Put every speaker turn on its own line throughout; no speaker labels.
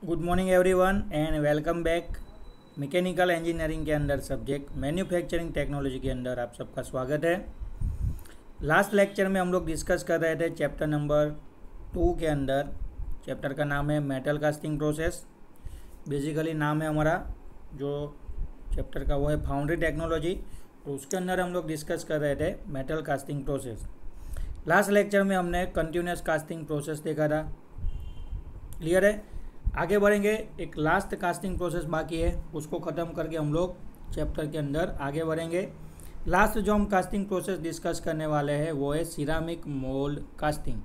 Good morning everyone and welcome back. Mechanical engineering के अंदर subject manufacturing technology के अंदर आप सबका स्वागत है। लास्ट लेक्चर में हम लोग डिस्कस कर रहे थे चैप्टर नंबर 2 के अंदर। चैप्टर का नाम है मेटल कास्टिंग प्रोसेस। बेसिकली नाम है हमारा जो चैप्टर का वो है फाउंड्री टेक्नोलॉजी, तो उसके अंदर हम लोग डिस्कस कर रहे थे metal casting process. Last lecture में हमने कंटिन्यूस कास्टिंग प्रोसेस देखा था। क्लियर है? आगे बढ़ेंगे। एक लास्ट कास्टिंग प्रोसेस बाकी है, उसको ख़त्म करके हम लोग चैप्टर के अंदर आगे बढ़ेंगे। लास्ट जो हम कास्टिंग प्रोसेस डिस्कस करने वाले हैं वो है सिरामिक मोल्ड कास्टिंग।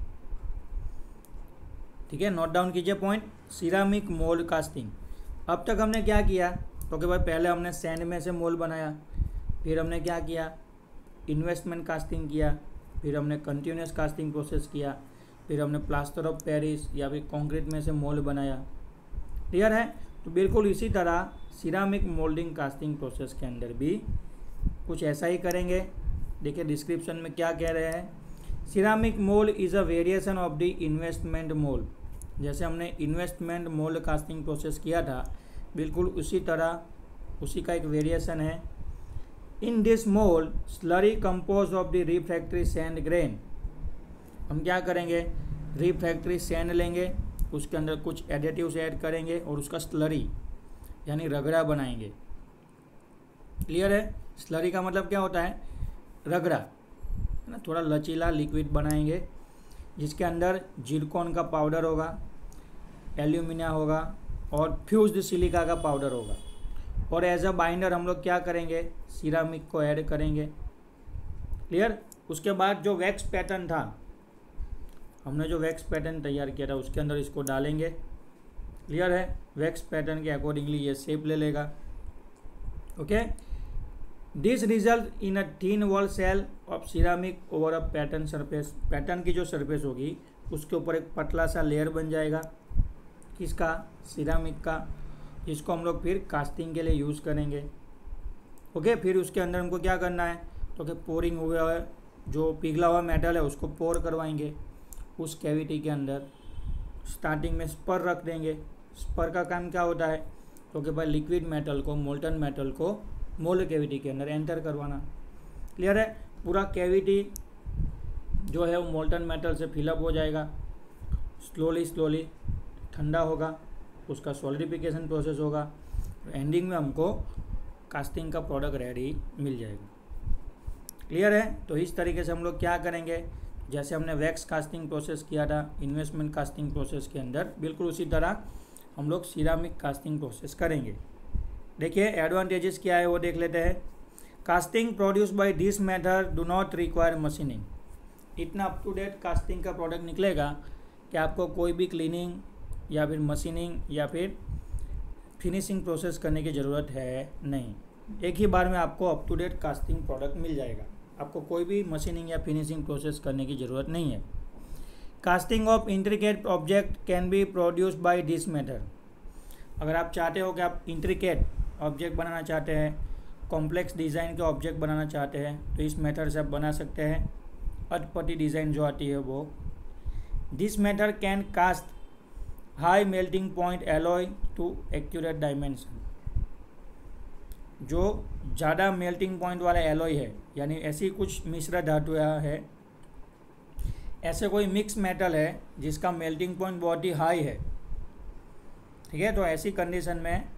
ठीक है, नोट डाउन कीजिए पॉइंट, सिरामिक मोल्ड कास्टिंग। अब तक हमने क्या किया तो कि भाई पहले हमने सैंड में से मोल्ड बनाया, फिर हमने क्या किया, इन्वेस्टमेंट कास्टिंग किया, फिर हमने कंटिन्यूस कास्टिंग प्रोसेस किया, फिर हमने प्लास्टर ऑफ पेरिस या फिर कंक्रीट में से मोल्ड बनाया। क्लियर है? तो बिल्कुल इसी तरह सिरामिक मोल्डिंग कास्टिंग प्रोसेस के अंदर भी कुछ ऐसा ही करेंगे। देखिए डिस्क्रिप्शन में क्या कह रहे हैं। Ceramic mould is a variation of the investment mould. जैसे हमने इन्वेस्टमेंट मोल्ड कास्टिंग प्रोसेस किया था, बिल्कुल उसी तरह उसी का एक वेरिएशन है। In this mould slurry compose of the refractory sand grain. हम क्या करेंगे, रिफ्रैक्टरी सैंड लेंगे, उसके अंदर कुछ एडिटिव्स ऐड करेंगे और उसका स्लरी यानी रगड़ा बनाएंगे। क्लियर है? स्लरी का मतलब क्या होता है, रगड़ा है ना, थोड़ा लचीला लिक्विड बनाएंगे जिसके अंदर जिरकॉन का पाउडर होगा, एल्यूमिनिया होगा और फ्यूज्ड सिलिका का पाउडर होगा। और एज अ बाइंडर हम लोग क्या करेंगे, सिरामिक को ऐड करेंगे। क्लियर? उसके बाद जो वैक्स पैटर्न था, हमने जो वैक्स पैटर्न तैयार किया था उसके अंदर इसको डालेंगे। क्लियर है? वैक्स पैटर्न के अकॉर्डिंगली ये शेप ले लेगा। Okay, this result in a thin wall shell of ceramic over a pattern surface. Pattern की जो सरफेस होगी उसके ऊपर एक पतला सा लेयर बन जाएगा, किसका, सिरामिक का, जिसको हम लोग फिर कास्टिंग के लिए यूज़ करेंगे। ओके, फिर उसके अंदर हमको क्या करना है तो कि पोरिंग हुआ है, जो पिघला हुआ मेटल है उसको पोर करवाएंगे उस कैविटी के अंदर। स्टार्टिंग में स्पर रख देंगे। स्पर का काम क्या होता है तो कि भाई लिक्विड मेटल को, मोल्टन मेटल को मोल्ड कैविटी के अंदर एंटर करवाना। क्लियर है? पूरा कैविटी जो है वो मोल्टन मेटल से फिलअप हो जाएगा। स्लोली ठंडा होगा, उसका सॉलिडिफिकेशन प्रोसेस होगा, एंडिंग में हमको कास्टिंग का प्रोडक्ट रेडी मिल जाएगा। क्लियर है? तो इस तरीके से हम लोग क्या करेंगे, जैसे हमने वैक्स कास्टिंग प्रोसेस किया था इन्वेस्टमेंट कास्टिंग प्रोसेस के अंदर, बिल्कुल उसी तरह हम लोग सिरामिक कास्टिंग प्रोसेस करेंगे। देखिए एडवांटेजेस क्या है वो देख लेते हैं। Casting produce by this method do not require machining. इतना अप टू डेट कास्टिंग का प्रोडक्ट निकलेगा कि आपको कोई भी क्लीनिंग या फिर मशीनिंग या फिर फिनिशिंग प्रोसेस करने की ज़रूरत है नहीं। एक ही बार में आपको up to date casting product मिल जाएगा, आपको कोई भी मशीनिंग या फिनिशिंग प्रोसेस करने की ज़रूरत नहीं है। Casting of intricate object can be produced by this method. अगर आप चाहते हो कि आप इंट्रिकेट ऑब्जेक्ट बनाना चाहते हैं, कॉम्प्लेक्स डिज़ाइन के ऑब्जेक्ट बनाना चाहते हैं, तो इस मेथड से आप बना सकते हैं। अटपटी डिज़ाइन जो आती है वो। This method can cast high melting point alloy to accurate dimension. जो ज़्यादा मेल्टिंग पॉइंट वाला एलॉय है, यानी ऐसी कुछ मिश्र धातु है, ऐसे कोई मिक्स मेटल है जिसका मेल्टिंग पॉइंट बहुत ही हाई है, ठीक है, तो ऐसी कंडीशन में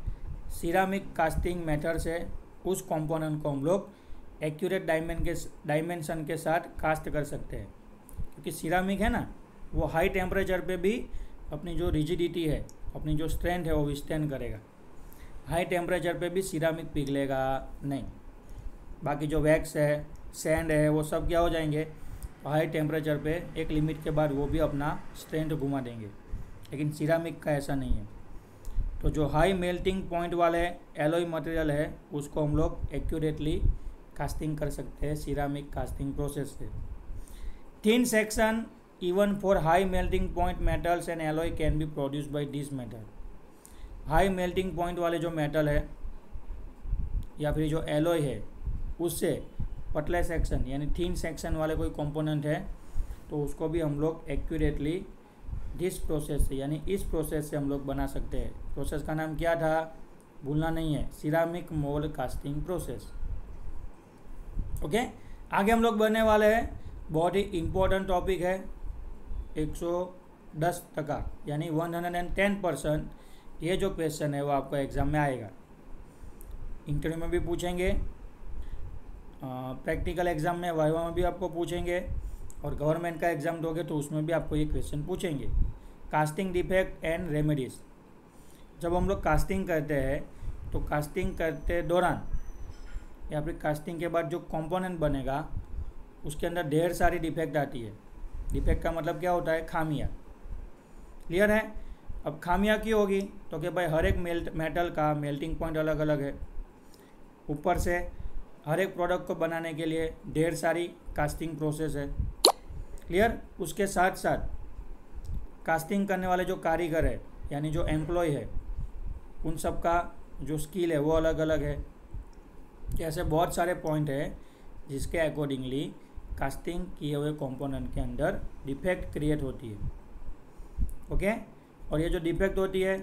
सिरामिक कास्टिंग मेथड से उस कंपोनेंट को हम लोग एक्यूरेट डायमेंशन के साथ कास्ट कर सकते हैं। क्योंकि सिरामिक है ना, वो हाई टेम्परेचर पे भी अपनी जो रिजिडिटी है, अपनी जो स्ट्रेंथ है वो विस्टैंड करेगा। हाई टेम्परेचर पे भी सिरामिक पिघलेगा नहीं। बाकी जो वैक्स है, सैंड है, वो सब क्या हो जाएंगे, हाई टेम्परेचर पे एक लिमिट के बाद वो भी अपना स्ट्रेंथ घुमा देंगे। लेकिन सिरामिक का ऐसा नहीं है। तो जो हाई मेल्टिंग पॉइंट वाले एलॉय मटेरियल है उसको हम लोग एक्यूरेटली कास्टिंग कर सकते हैं सिरामिक कास्टिंग प्रोसेस से। Thin section even for high melting point metals and alloy can be produced by this method. High melting point वाले जो मेटल है या फिर जो एलॉय है उससे पतले सेक्शन यानी थिन सेक्शन वाले कोई कंपोनेंट है तो उसको भी हम लोग एक्यूरेटली दिस प्रोसेस से, यानी इस प्रोसेस से हम लोग बना सकते हैं। प्रोसेस का नाम क्या था, भूलना नहीं है, ceramic mould casting process. Okay, आगे हम लोग बढ़ने वाले हैं। बहुत ही इम्पोर्टेंट टॉपिक है, 110%, यानी 110%। ये जो क्वेश्चन है वो आपको एग्ज़ाम में आएगा, इंटरव्यू में भी पूछेंगे, प्रैक्टिकल एग्ज़ाम में वाइवा में भी आपको पूछेंगे, और गवर्नमेंट का एग्ज़ाम दोगे तो उसमें भी आपको ये क्वेश्चन पूछेंगे। Casting defect and remedies. जब हम लोग कास्टिंग करते हैं तो कास्टिंग करते दौरान या फिर कास्टिंग के बाद जो कंपोनेंट बनेगा उसके अंदर ढेर सारी डिफेक्ट आती है। डिफेक्ट का मतलब क्या होता है, खामियाँ। क्लियर है। अब खामियाँ क्यों होगी, तो कि भाई हर एक मेटल का मेल्टिंग पॉइंट अलग अलग है, ऊपर से हर एक प्रोडक्ट को बनाने के लिए ढेर सारी कास्टिंग प्रोसेस है। क्लियर। उसके साथ साथ कास्टिंग करने वाले जो कारीगर है, यानी जो एम्प्लॉय है, उन सब का जो स्किल है वो अलग अलग है। ऐसे बहुत सारे पॉइंट है जिसके अकॉर्डिंगली कास्टिंग किए हुए कंपोनेंट के अंदर डिफेक्ट क्रिएट होती है। ओके, और ये जो डिफेक्ट होती है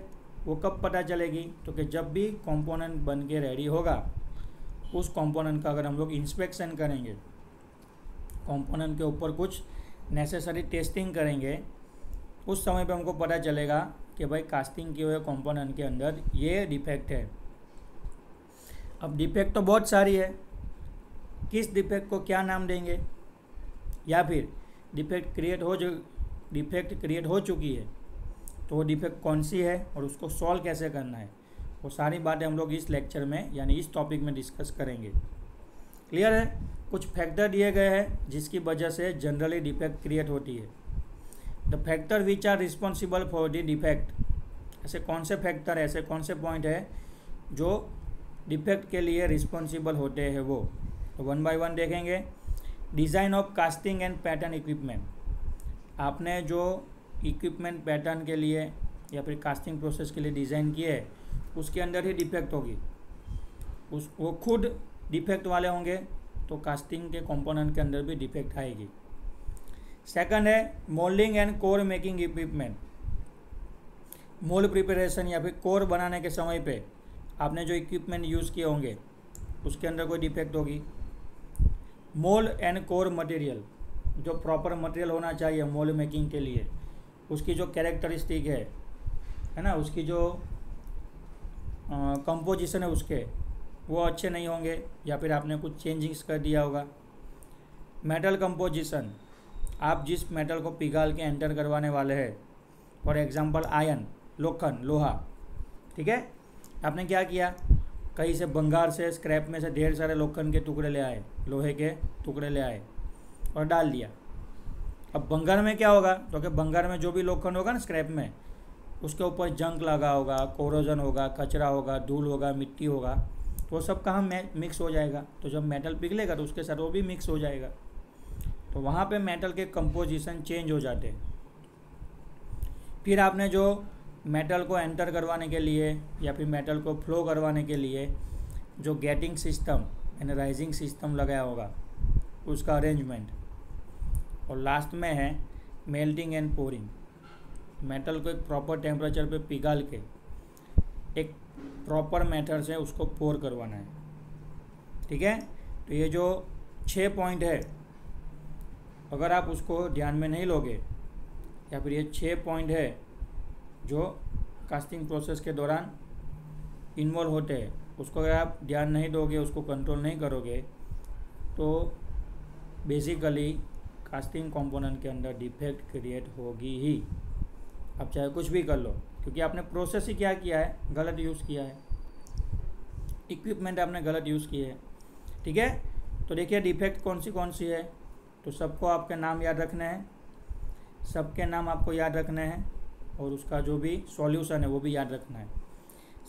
वो कब पता चलेगी, तो कि जब भी कंपोनेंट बन के रेडी होगा, उस कंपोनेंट का अगर हम लोग इंस्पेक्शन करेंगे, कंपोनेंट के ऊपर कुछ नेसेसरी टेस्टिंग करेंगे, उस समय पे हमको पता चलेगा कि भाई कास्टिंग किए हुए कंपोनेंट के अंदर ये डिफेक्ट है। अब डिफेक्ट तो बहुत सारी है, किस डिफेक्ट को क्या नाम देंगे, या फिर डिफेक्ट क्रिएट हो चुकी है तो वो डिफेक्ट कौन सी है और उसको सॉल्व कैसे करना है, वो सारी बातें हम लोग इस लेक्चर में यानी इस टॉपिक में डिस्कस करेंगे। क्लियर है। कुछ फैक्टर दिए गए हैं जिसकी वजह से जनरली डिफेक्ट क्रिएट होती है। The factor which are responsible for the defect. ऐसे कौन से फैक्टर, ऐसे कौन से पॉइंट है जो डिफेक्ट के लिए रिस्पॉन्सिबल होते हैं वो, तो वन बाय वन देखेंगे। Design of casting and pattern equipment. आपने जो इक्विपमेंट पैटर्न के लिए या फिर कास्टिंग प्रोसेस के लिए डिज़ाइन किए है उसके अंदर ही डिफेक्ट होगी, वो खुद डिफेक्ट वाले होंगे तो कास्टिंग के कंपोनेंट के अंदर भी डिफेक्ट आएगी। सेकंड है moulding and core making equipment. Mould preparation या फिर कोर बनाने के समय पे आपने जो इक्विपमेंट यूज़ किए होंगे उसके अंदर कोई डिफेक्ट होगी। मोल्ड एंड कोर मटेरियल, जो प्रॉपर मटेरियल होना चाहिए मोल्ड मेकिंग के लिए, उसकी जो कैरेक्टरिस्टिक है ना, उसकी जो कंपोजिशन है उसके, वो अच्छे नहीं होंगे या फिर आपने कुछ चेंजिंग्स कर दिया होगा। मेटल कंपोजिशन, आप जिस मेटल को पिघाल के एंटर करवाने वाले हैं, फॉर एग्जांपल आयरन, लोहा, ठीक है, आपने क्या किया, कहीं से बंगार से स्क्रैप में से ढेर सारे लोखंड के टुकड़े ले आए, लोहे के टुकड़े ले आए और डाल दिया। अब बंगार में क्या होगा, तो कि बंगार में जो भी लोखंड होगा ना स्क्रैप में, उसके ऊपर जंक लगा होगा, कोरोजन होगा, कचरा होगा, धूल होगा, मिट्टी होगा, तो वो सब कहाँ मिक्स हो जाएगा। तो जब मेटल पिघलेगा तो उसके साथ वो भी मिक्स हो जाएगा, तो वहाँ पे मेटल के कंपोजिशन चेंज हो जाते हैं। फिर आपने जो मेटल को एंटर करवाने के लिए या फिर मेटल को फ्लो करवाने के लिए जो गेटिंग सिस्टम यानी राइजिंग सिस्टम लगाया होगा, उसका अरेंजमेंट। और लास्ट में है मेल्टिंग एंड पोरिंग। मेटल को एक प्रॉपर टेम्परेचर पे पिघाल के एक प्रॉपर मेथड से उसको पोर करवाना है। ठीक है, तो ये जो 6 पॉइंट है, अगर आप उसको ध्यान में नहीं लोगे या फिर ये 6 पॉइंट है जो कास्टिंग प्रोसेस के दौरान इन्वॉल्व होते हैं, उसको अगर आप ध्यान नहीं दोगे, उसको कंट्रोल नहीं करोगे, तो बेसिकली कास्टिंग कंपोनेंट के अंदर डिफेक्ट क्रिएट होगी ही। आप चाहे कुछ भी कर लो, क्योंकि आपने प्रोसेस ही क्या किया है, गलत यूज़ किया है, इक्विपमेंट आपने गलत यूज़ किए है। ठीक है, तो देखिए डिफेक्ट कौन सी है, तो सबको आपके नाम याद रखने हैं, सबके नाम आपको याद रखने हैं और उसका जो भी सॉल्यूशन है वो भी याद रखना है।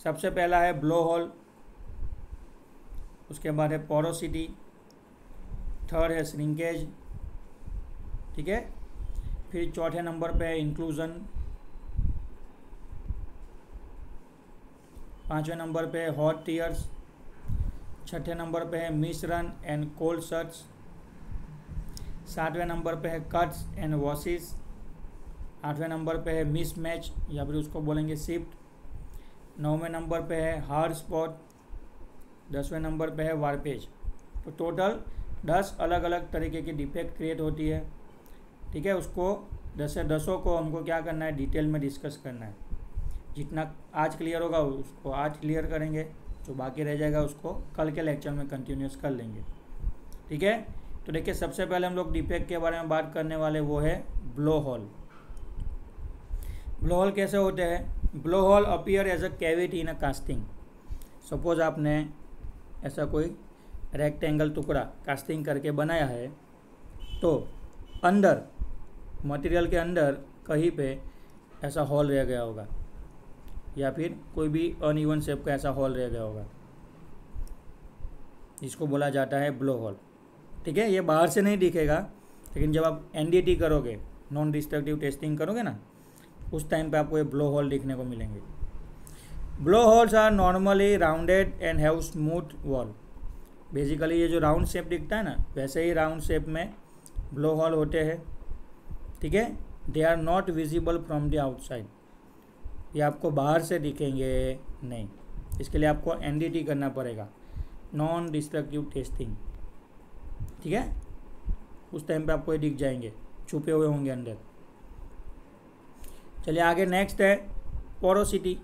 सबसे पहला है ब्लो होल, उसके बाद है पोरोसिटी, थर्ड है श्रिंकेज, ठीक है, फिर चौथे नंबर पे है इंक्लूजन, 5वें नंबर पे है हॉट टीयर्स, 6ठे नंबर पे है मिश्रण एंड कोल्ड शर्ट्स, 7वें नंबर पे है कट्स एंड वॉशिस, 8वें नंबर पे है मिस मैच या फिर उसको बोलेंगे शिफ्ट। 9वें नंबर पे है हार्ड स्पॉट। 10वें नंबर पे है वार्पेज। तो टोटल 10 अलग अलग तरीके की डिफेक्ट क्रिएट होती है। ठीक है, उसको 10 से 10 को हमको क्या करना है, डिटेल में डिस्कस करना है। जितना आज क्लियर होगा उसको आज क्लियर करेंगे, जो बाकी रह जाएगा उसको कल के लेक्चर में कंटिन्यूस कर लेंगे। ठीक है, तो देखिए सबसे पहले हम लोग डिफेक्ट के बारे में बात करने वाले वो है ब्लो होल। ब्लो होल कैसे होते हैं? Blow hole appear as a cavity in a casting. Suppose आपने ऐसा कोई रेक्टेंगल टुकड़ा कास्टिंग करके बनाया है, तो अंदर मटेरियल के अंदर कहीं पे ऐसा हॉल रह गया होगा या फिर कोई भी अनइवन शेप का ऐसा हॉल रह गया होगा, जिसको बोला जाता है ब्लो होल। ठीक है, ये बाहर से नहीं दिखेगा, लेकिन जब आप एनडीटी करोगे, नॉन डिस्ट्रक्टिव टेस्टिंग करोगे ना, उस टाइम पे आपको ये ब्लो होल दिखने को मिलेंगे। Blow holes are normally rounded and have smooth wall. Basically ये जो राउंड शेप दिखता है ना, वैसे ही राउंड शेप में ब्लो होल होते हैं। ठीक है, they are not visible from the outside. ये आपको बाहर से दिखेंगे नहीं, इसके लिए आपको एनडीटी करना पड़ेगा, नॉन डिस्ट्रक्टिव टेस्टिंग। ठीक है, उस टाइम पे आपको ये दिख जाएंगे, छुपे हुए होंगे अंदर। चलिए आगे, नेक्स्ट है porosity.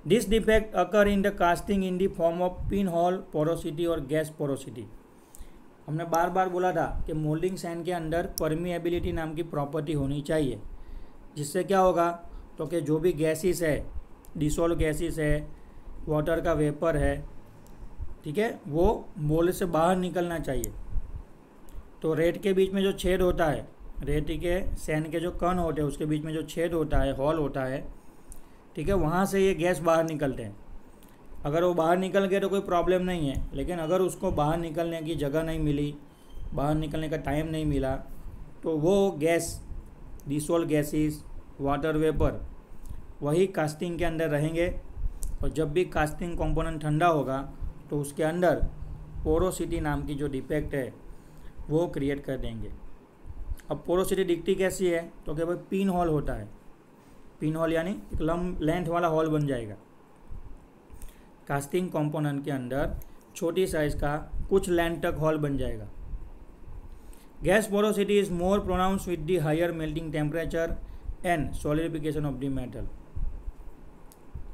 This defect occur in the casting in the form of pin hole porosity और गैस पोरोसिटी। हमने बार बार बोला था कि मोल्डिंग सैंड के अंदर परमिएबिलिटी नाम की प्रॉपर्टी होनी चाहिए, जिससे क्या होगा, तो कि जो भी गैसेस है, डिसॉल्व गैसेस है, वाटर का वेपर है, ठीक है, वो मोल्ड से बाहर निकलना चाहिए। तो रेत के बीच में जो छेद होता है, रेती के सैंड के जो कण होते हैं उसके बीच में जो छेद होता है, हॉल होता है, ठीक है, वहाँ से ये गैस बाहर निकलते हैं। अगर वो बाहर निकल गए तो कोई प्रॉब्लम नहीं है, लेकिन अगर उसको बाहर निकलने की जगह नहीं मिली, बाहर निकलने का टाइम नहीं मिला, तो वो gas, dissolve gases, water vapour, वही कास्टिंग के अंदर रहेंगे। और जब भी कास्टिंग कंपोनेंट ठंडा होगा तो उसके अंदर पोरोसिटी नाम की जो डिफेक्ट है वो क्रिएट कर देंगे। अब पोरोसिटी दिखती कैसी है, तो कि भाई पिन होल होता है। पिन होल यानी एक लेंथ वाला हॉल बन जाएगा कास्टिंग कंपोनेंट के अंदर, छोटी साइज का कुछ लेंथ तक हॉल बन जाएगा। Gas porosity is more pronounce with the higher melting temperature and solidification of the metal.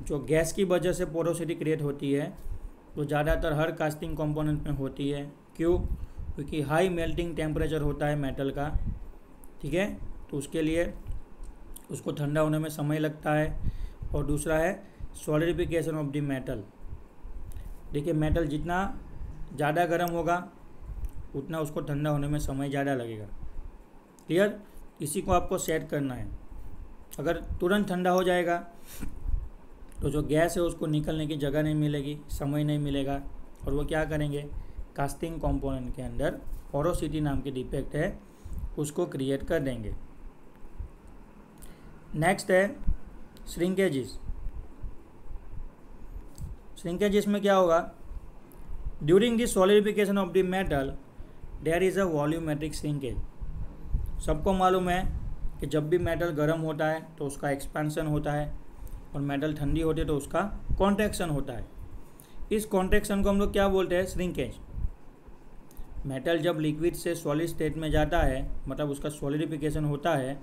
जो गैस की वजह से पोरोसिटी क्रिएट होती है वो ज़्यादातर हर कास्टिंग कंपोनेंट में होती है। क्यों? क्योंकि हाई मेल्टिंग टेम्परेचर होता है मेटल का। ठीक है, तो उसके लिए उसको ठंडा होने में समय लगता है। और दूसरा है सॉलिडिफिकेशन ऑफ द मेटल। देखिए, मेटल जितना ज़्यादा गर्म होगा उतना उसको ठंडा होने में समय ज़्यादा लगेगा। क्लियर? इसी को आपको सेट करना है। अगर तुरंत ठंडा हो जाएगा तो जो गैस है उसको निकलने की जगह नहीं मिलेगी, समय नहीं मिलेगा, और वो क्या करेंगे, कास्टिंग कंपोनेंट के अंदर पोरोसिटी नाम की डिफेक्ट है उसको क्रिएट कर देंगे। नेक्स्ट है श्रिंकेजेस। श्रिंकेजेस में क्या होगा, during the solidification of the metal there is a volumetric shrinkage. सबको मालूम है कि जब भी मेटल गर्म होता है तो उसका एक्सपेंशन होता है, और मेटल ठंडी होती है तो उसका कॉन्ट्रैक्शन होता है। इस कॉन्ट्रैक्शन को हम लोग क्या बोलते हैं, श्रिंकेज। मेटल जब लिक्विड से सॉलिड स्टेट में जाता है, मतलब उसका सॉलिडिफिकेशन होता है,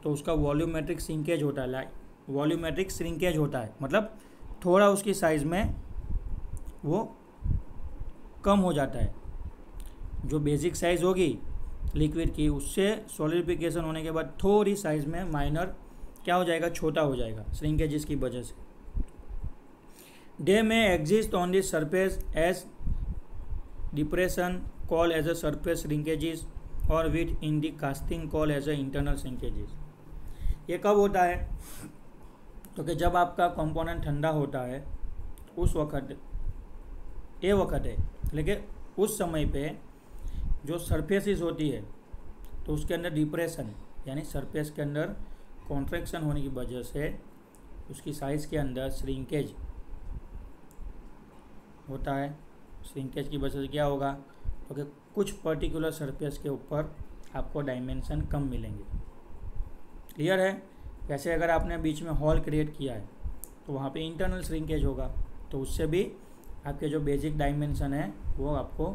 तो उसका वॉल्यूमेट्रिक श्रिंकेज होता है। वॉल्यूमेट्रिक श्रिंकेज होता है मतलब थोड़ा उसकी साइज़ में वो कम हो जाता है। जो बेसिक साइज़ होगी लिक्विड की, उससे सॉलिडिफिकेशन होने के बाद थोड़ी साइज़ में माइनर क्या हो जाएगा, छोटा हो जाएगा, श्रिंकेजेस की वजह से। They may exist on the surface as depression call as a surface shrinkages और within the casting call as a internal shrinkages. ये कब होता है, तो कि जब आपका कंपोनेंट ठंडा होता है उस वक्त, ये वक्त है, लेकिन उस समय पे जो सरफेसिस होती है तो उसके अंदर डिप्रेशन यानी सरफेस के अंदर कॉन्ट्रैक्शन होने की वजह से उसकी साइज़ के अंदर श्रिंकेज होता है। श्रिंकेज की वजह से क्या होगा, तो कि कुछ पर्टिकुलर सरफेस के ऊपर आपको डायमेंशन कम मिलेंगे। क्लियर है। वैसे अगर आपने बीच में हॉल क्रिएट किया है तो वहाँ पे इंटरनल श्रिंकेज होगा, तो उससे भी आपके जो बेसिक डायमेंशन है वो आपको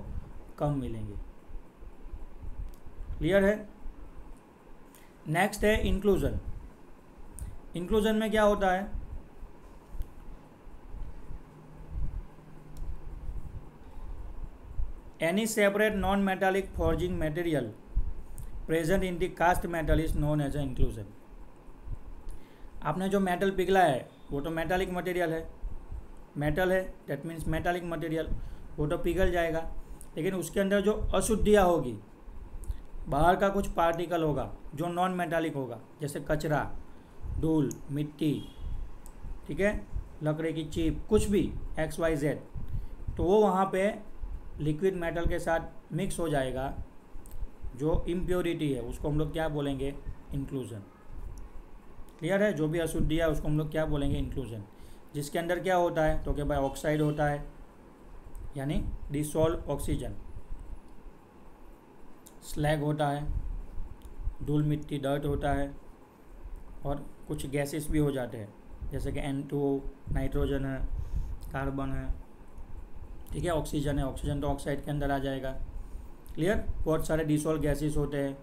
कम मिलेंगे। क्लियर है। नेक्स्ट है इंक्लूजन। इंक्लूजन में क्या होता है, any separate non metallic forging material present in the cast metal is known as a inclusion. आपने जो मेटल पिघला है वो तो मेटालिक मटेरियल है, मेटल है, दैट मीन्स मेटालिक मटेरियल, वो तो पिघल जाएगा, लेकिन उसके अंदर जो अशुद्धियाँ होगी, बाहर का कुछ पार्टिकल होगा जो नॉन मेटालिक होगा, जैसे कचरा, धूल, मिट्टी, ठीक है, लकड़ी की चिप, कुछ भी XYZ, तो वो वहाँ पे लिक्विड मेटल के साथ मिक्स हो जाएगा। जो इम्प्योरिटी है उसको हम लोग क्या बोलेंगे, इंक्लूजन। क्लियर है। जो भी अशुद्धि है उसको हम लोग क्या बोलेंगे, इंक्लूजन। जिसके अंदर क्या होता है तो क्या भाई ऑक्साइड होता है, यानी डिसॉल्व ऑक्सीजन, स्लैग होता है, धूल मिट्टी डर्ट होता है, और कुछ गैसेस भी हो जाते हैं जैसे कि N2O, नाइट्रोजन है, कार्बन है, ठीक है, ऑक्सीजन है, ऑक्सीजन तो ऑक्साइड के अंदर आ जाएगा। क्लियर। बहुत सारे डिसॉल्व गैसेस होते हैं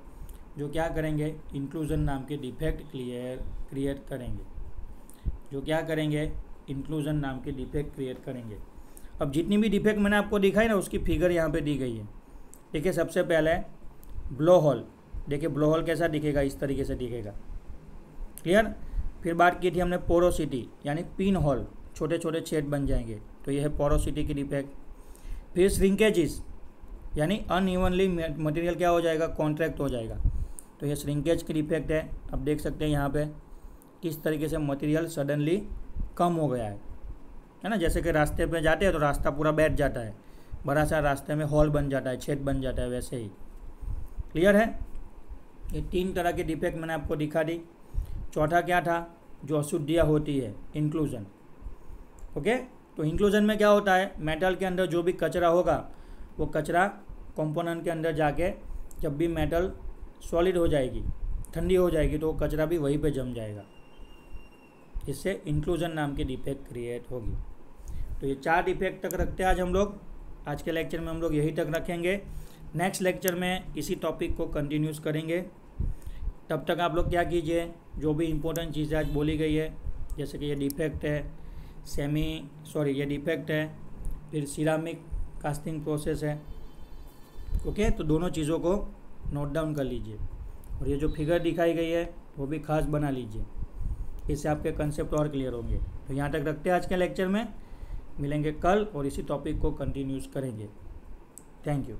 जो क्या करेंगे, इंक्लूजन नाम के डिफेक्ट क्रिएट करेंगे, जो क्या करेंगे, इंक्लूजन नाम के डिफेक्ट क्रिएट करेंगे। अब जितनी भी डिफेक्ट मैंने आपको दिखाई ना उसकी फिगर यहाँ पे दी गई है। देखिए सबसे पहले ब्लो होल, देखिए ब्लो होल कैसा दिखेगा, इस तरीके से दिखेगा। क्लियर। फिर बात की थी हमने पोरोसिटी, यानी पिन होल, छोटे छोटे छेद बन जाएंगे, तो ये है पोरोसिटी की डिफेक्ट। फिर श्रिंकेजेस, यानी अनइवनली मटेरियल क्या हो जाएगा, कॉन्ट्रैक्ट हो जाएगा, तो ये श्रिंकेज की डिफेक्ट है। अब देख सकते हैं यहाँ पे किस तरीके से मटेरियल सडनली कम हो गया है ना। जैसे कि रास्ते पे जाते हैं तो रास्ता पूरा बैठ जाता है, बड़ा सा रास्ते में हॉल बन जाता है, छेद बन जाता है, वैसे ही। क्लियर है। ये 3 तरह की डिफेक्ट मैंने आपको दिखा दी। चौथा क्या था, जो अशुद्धियाँ होती है, इंक्लूजन। ओके, तो इंक्लूजन में क्या होता है, मेटल के अंदर जो भी कचरा होगा वो कचरा कंपोनेंट के अंदर जाके जब भी मेटल सॉलिड हो जाएगी, ठंडी हो जाएगी, तो वो कचरा भी वहीं पे जम जाएगा, इससे इंक्लूजन नाम की डिफेक्ट क्रिएट होगी। तो ये 4 डिफेक्ट तक रखते हैं आज हम लोग। आज के लेक्चर में हम लोग यही तक रखेंगे। नेक्स्ट लेक्चर में इसी टॉपिक को कंटिन्यूस करेंगे। तब तक आप लोग क्या कीजिए, जो भी इम्पोर्टेंट चीज़ें आज बोली गई है, जैसे कि ये डिफेक्ट है, ये डिफेक्ट है, फिर सिरामिक कास्टिंग प्रोसेस है, ओके, तो दोनों चीज़ों को नोट डाउन कर लीजिए। और ये जो फिगर दिखाई गई है वो भी खास बना लीजिए, इससे आपके कंसेप्ट और क्लियर होंगे। तो यहाँ तक रखते हैं आज के लेक्चर में, मिलेंगे कल और इसी टॉपिक को कंटिन्यूस करेंगे। Thank you.